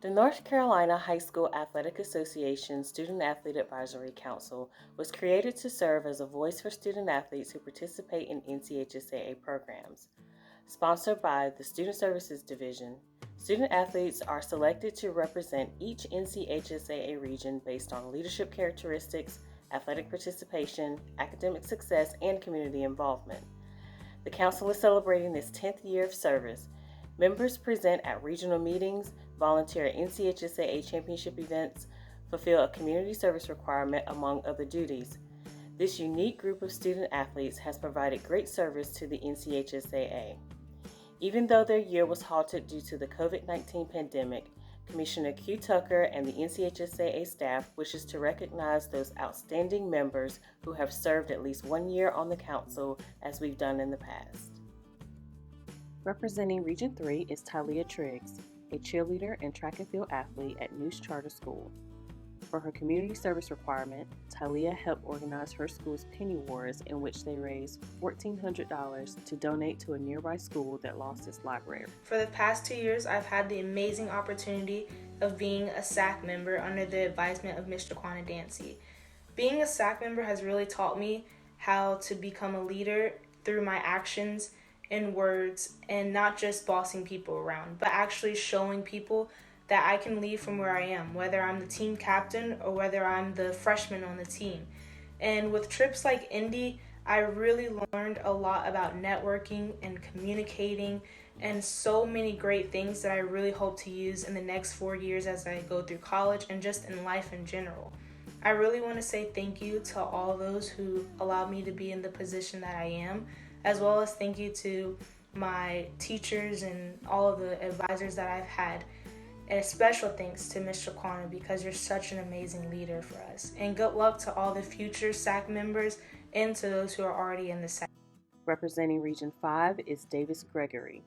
The North Carolina High School Athletic Association Student Athlete Advisory Council was created to serve as a voice for student athletes who participate in NCHSAA programs. Sponsored by the Student Services Division, student athletes are selected to represent each NCHSAA region based on leadership characteristics, athletic participation, academic success, and community involvement. The Council is celebrating its 10th year of service. Members present at regional meetings, volunteer at NCHSAA championship events, fulfill a community service requirement, among other duties. This unique group of student athletes has provided great service to the NCHSAA. Even though their year was halted due to the COVID-19 pandemic, Commissioner Q. Tucker and the NCHSAA staff wishes to recognize those outstanding members who have served at least 1 year on the council, as we've done in the past. Representing Region 3 is Talia Triggs, a cheerleader and track and field athlete at Neuse Charter School. For her community service requirement, Talia helped organize her school's Penny Wars, in which they raised $1,400 to donate to a nearby school that lost its library. For the past 2 years, I've had the amazing opportunity of being a SAAC member under the advisement of Mr. Quana Dancy. Being a SAAC member has really taught me how to become a leader through my actions and words, and not just bossing people around, but actually showing people that I can lead from where I am, whether I'm the team captain or whether I'm the freshman on the team. And with trips like Indy, I really learned a lot about networking and communicating and so many great things that I really hope to use in the next 4 years as I go through college and just in life in general. I really want to say thank you to all those who allowed me to be in the position that I am, as well as thank you to my teachers and all of the advisors that I've had. And a special thanks to Mr. Quana, because you're such an amazing leader for us. And good luck to all the future SAAC members and to those who are already in the SAAC. Representing Region 5 is Davis Gregory,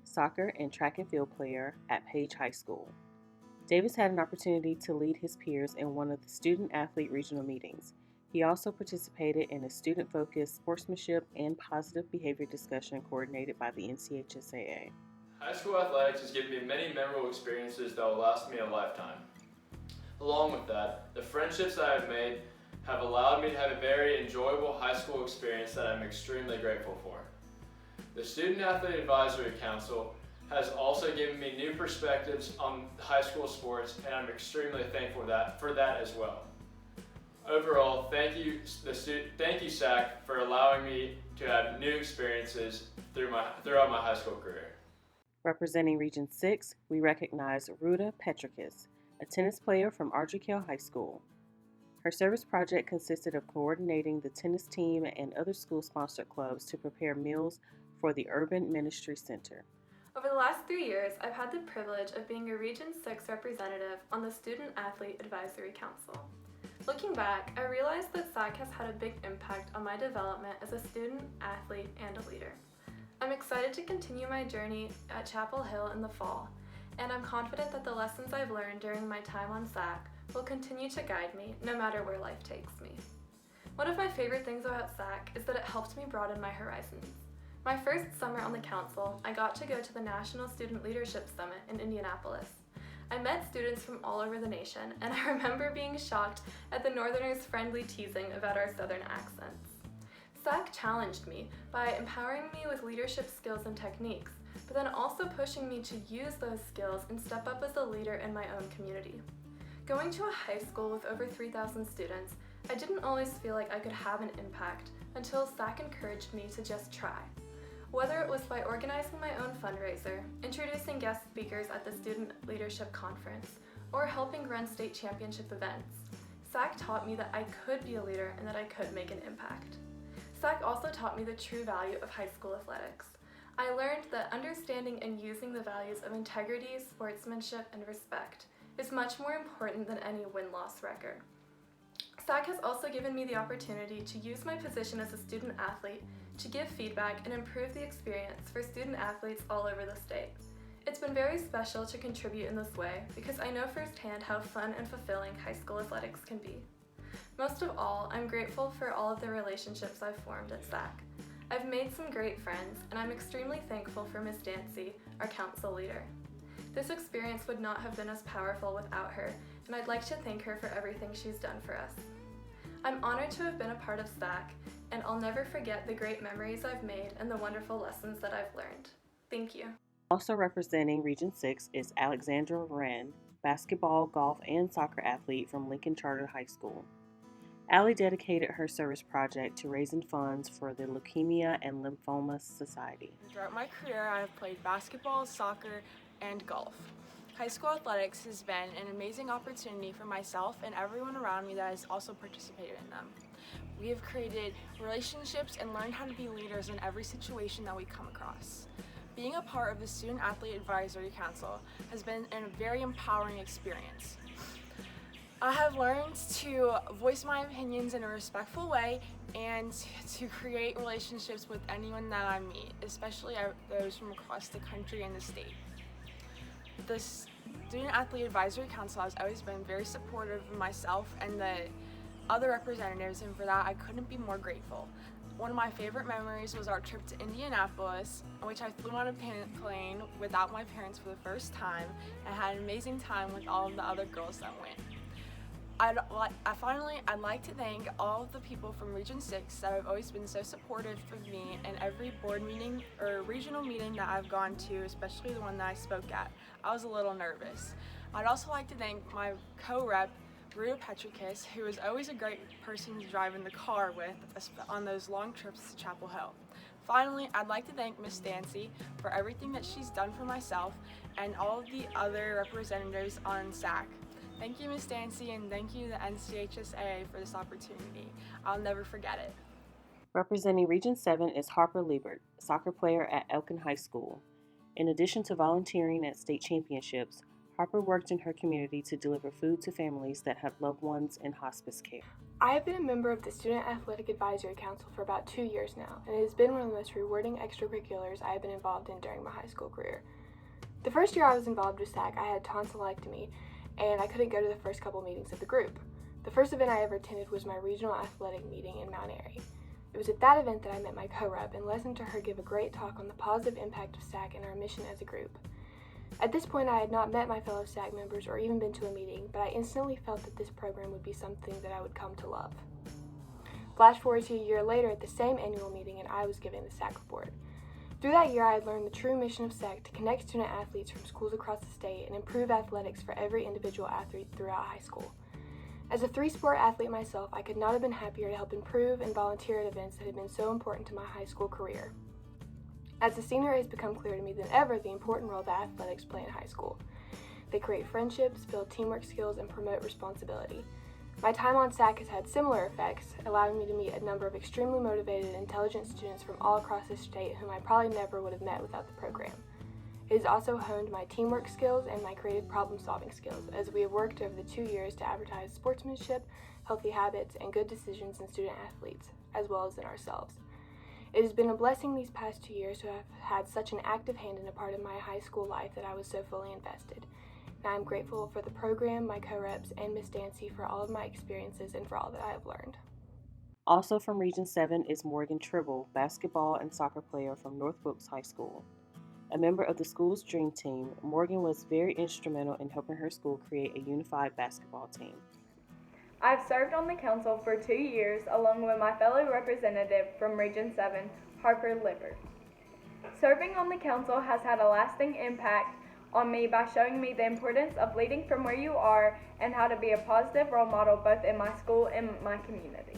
soccer and track and field player at Page High School. Davis had an opportunity to lead his peers in one of the student athlete regional meetings. He also participated in a student-focused sportsmanship and positive behavior discussion coordinated by the NCHSAA. High school athletics has given me many memorable experiences that will last me a lifetime. Along with that, the friendships that I've made have allowed me to have a very enjoyable high school experience that I'm extremely grateful for. The Student Athlete Advisory Council has also given me new perspectives on high school sports, and I'm extremely thankful for that as well. Overall, thank you SAAC for allowing me to have new experiences throughout my high school career. Representing Region 6, we recognize Ruta Petrikis, a tennis player from Ardrey High School. Her service project consisted of coordinating the tennis team and other school-sponsored clubs to prepare meals for the Urban Ministry Center. Over the last 3 years, I've had the privilege of being a Region 6 representative on the Student Athlete Advisory Council. Looking back, I realized that SAAC has had a big impact on my development as a student, athlete, and a leader. I'm excited to continue my journey at Chapel Hill in the fall, and I'm confident that the lessons I've learned during my time on SAAC will continue to guide me no matter where life takes me. One of my favorite things about SAAC is that it helped me broaden my horizons. My first summer on the council, I got to go to the National Student Leadership Summit in Indianapolis. I met students from all over the nation, and I remember being shocked at the Northerners' friendly teasing about our Southern accents. SAAC challenged me by empowering me with leadership skills and techniques, but then also pushing me to use those skills and step up as a leader in my own community. Going to a high school with over 3,000 students, I didn't always feel like I could have an impact until SAAC encouraged me to just try. Whether it was by organizing my own fundraiser, introducing guest speakers at the Student Leadership Conference, or helping run state championship events, SAAC taught me that I could be a leader and that I could make an impact. SAAC also taught me the true value of high school athletics. I learned that understanding and using the values of integrity, sportsmanship, and respect is much more important than any win-loss record. SAAC has also given me the opportunity to use my position as a student athlete to give feedback and improve the experience for student athletes all over the state. It's been very special to contribute in this way because I know firsthand how fun and fulfilling high school athletics can be. Most of all, I'm grateful for all of the relationships I've formed at SAAC. I've made some great friends, and I'm extremely thankful for Ms. Dancy, our council leader. This experience would not have been as powerful without her, and I'd like to thank her for everything she's done for us. I'm honored to have been a part of SAAC, and I'll never forget the great memories I've made and the wonderful lessons that I've learned. Thank you. Also representing Region 6 is Alexandra Rand, basketball, golf, and soccer athlete from Lincoln Charter High School. Allie dedicated her service project to raising funds for the Leukemia and Lymphoma Society. Throughout my career, I have played basketball, soccer, and golf. High school athletics has been an amazing opportunity for myself and everyone around me that has also participated in them. We have created relationships and learned how to be leaders in every situation that we come across. Being a part of the Student Athlete Advisory Council has been a very empowering experience. I have learned to voice my opinions in a respectful way and to create relationships with anyone that I meet, especially those from across the country and the state. The Student Athlete Advisory Council has always been very supportive of myself and the other representatives, and for that I couldn't be more grateful. One of my favorite memories was our trip to Indianapolis, in which I flew on a plane without my parents for the first time and had an amazing time with all of the other girls that went. I'd like to thank all of the people from Region 6 that have always been so supportive of me in every board meeting or regional meeting that I've gone to, especially the one that I spoke at. I was a little nervous. I'd also like to thank my co-rep, Rita Petrikis, who is always a great person to drive in the car with on those long trips to Chapel Hill. Finally, I'd like to thank Miss Dancy for everything that she's done for myself and all of the other representatives on SAAC. Thank you, Miss Dancy, and thank you to the NCHSAA for this opportunity. I'll never forget it. Representing Region 7 is Harper Liebert, soccer player at Elkin High School. In addition to volunteering at state championships, Harper worked in her community to deliver food to families that have loved ones in hospice care. I have been a member of the Student Athletic Advisory Council for about 2 years now, and it has been one of the most rewarding extracurriculars I have been involved in during my high school career. The first year I was involved with SAAC, I had tonsillectomy, and I couldn't go to the first couple meetings of the group. The first event I ever attended was my regional athletic meeting in Mount Airy. It was at that event that I met my co-rep and listened to her give a great talk on the positive impact of SAAC and our mission as a group. At this point, I had not met my fellow SAAC members or even been to a meeting, but I instantly felt that this program would be something that I would come to love. Flash forward to a year later at the same annual meeting, and I was given the SAAC report. Through that year, I had learned the true mission of SAAC to connect student athletes from schools across the state and improve athletics for every individual athlete throughout high school. As a three-sport athlete myself, I could not have been happier to help improve and volunteer at events that had been so important to my high school career. As a senior, it has become clearer to me than ever the important role that athletics play in high school. They create friendships, build teamwork skills, and promote responsibility. My time on SAAC has had similar effects, allowing me to meet a number of extremely motivated, intelligent students from all across the state whom I probably never would have met without the program. It has also honed my teamwork skills and my creative problem-solving skills, as we have worked over the 2 years to advertise sportsmanship, healthy habits, and good decisions in student athletes, as well as in ourselves. It has been a blessing these past 2 years to have had such an active hand in a part of my high school life that I was so fully invested. And I am grateful for the program, my co-reps, and Miss Dancy for all of my experiences and for all that I have learned. Also from Region 7 is Morgan Tribble, basketball and soccer player from North Wilkes High School. A member of the school's dream team, Morgan was very instrumental in helping her school create a unified basketball team. I've served on the council for 2 years along with my fellow representative from Region 7, Harper Liebert. Serving on the council has had a lasting impact on me by showing me the importance of leading from where you are and how to be a positive role model both in my school and my community.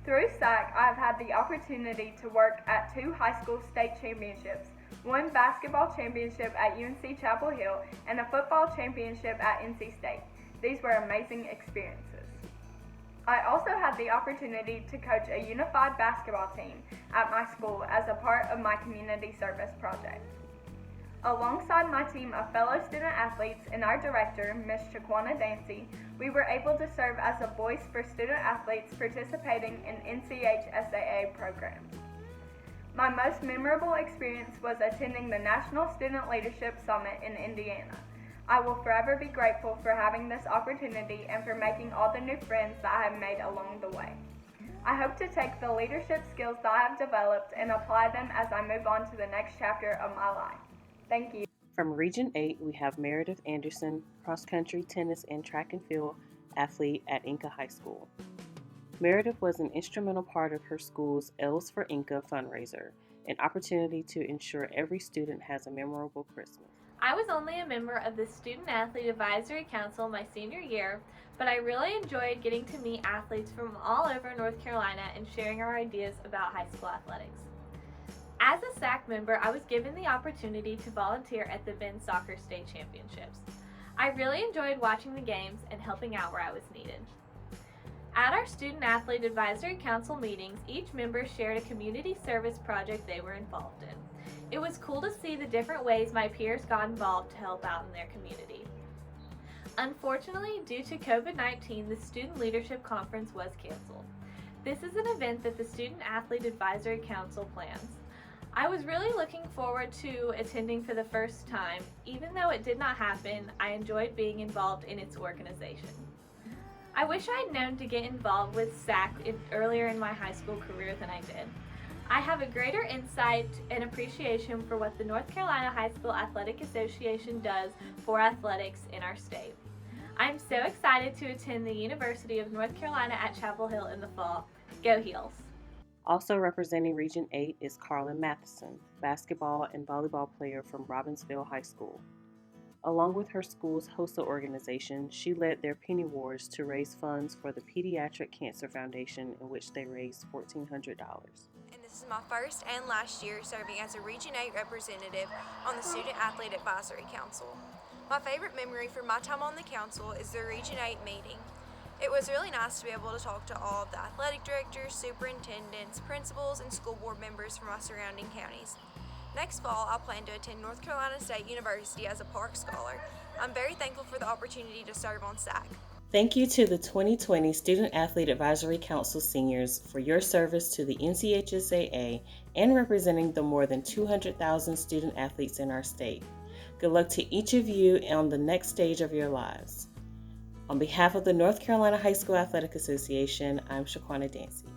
Through SAAC, I have had the opportunity to work at 2 high school state championships, 1 basketball championship at UNC Chapel Hill, and a football championship at NC State. These were amazing experiences. I also had the opportunity to coach a unified basketball team at my school as a part of my community service project. Alongside my team of fellow student athletes and our director, Ms. Shaquana Dancy, we were able to serve as a voice for student athletes participating in NCHSAA programs. My most memorable experience was attending the National Student Leadership Summit in Indiana. I will forever be grateful for having this opportunity and for making all the new friends that I have made along the way. I hope to take the leadership skills that I have developed and apply them as I move on to the next chapter of my life. Thank you. From Region 8, we have Meredith Anderson, cross-country, tennis, and track and field athlete at Inca High School. Meredith was an instrumental part of her school's L's for Inca fundraiser, an opportunity to ensure every student has a memorable Christmas. I was only a member of the Student Athlete Advisory Council my senior year, but I really enjoyed getting to meet athletes from all over North Carolina and sharing our ideas about high school athletics. As a SAAC member, I was given the opportunity to volunteer at the men's soccer state championships. I really enjoyed watching the games and helping out where I was needed. At our Student Athlete Advisory Council meetings, each member shared a community service project they were involved in. It was cool to see the different ways my peers got involved to help out in their community. Unfortunately, due to COVID-19, the Student Leadership Conference was canceled. This is an event that the Student Athlete Advisory Council plans. I was really looking forward to attending for the first time. Even though it did not happen, I enjoyed being involved in its organization. I wish I had known to get involved with SAAC earlier in my high school career than I did. I have a greater insight and appreciation for what the North Carolina High School Athletic Association does for athletics in our state. I'm so excited to attend the University of North Carolina at Chapel Hill in the fall. Go Heels! Also representing Region 8 is Karli Matheson, basketball and volleyball player from Robbinsville High School. Along with her school's HOSA organization, she led their Penny Wars to raise funds for the Pediatric Cancer Foundation, in which they raised $1,400. And this is my first and last year serving as a Region 8 representative on the Student Athlete Advisory Council. My favorite memory from my time on the council is the Region 8 meeting. It was really nice to be able to talk to all of the athletic directors, superintendents, principals, and school board members from my surrounding counties. Next fall, I plan to attend North Carolina State University as a Park Scholar. I'm very thankful for the opportunity to serve on SAAC. Thank you to the 2020 Student Athlete Advisory Council seniors for your service to the NCHSAA and representing the more than 200,000 student athletes in our state. Good luck to each of you on the next stage of your lives. On behalf of the North Carolina High School Athletic Association, I'm Shaquana Dancy.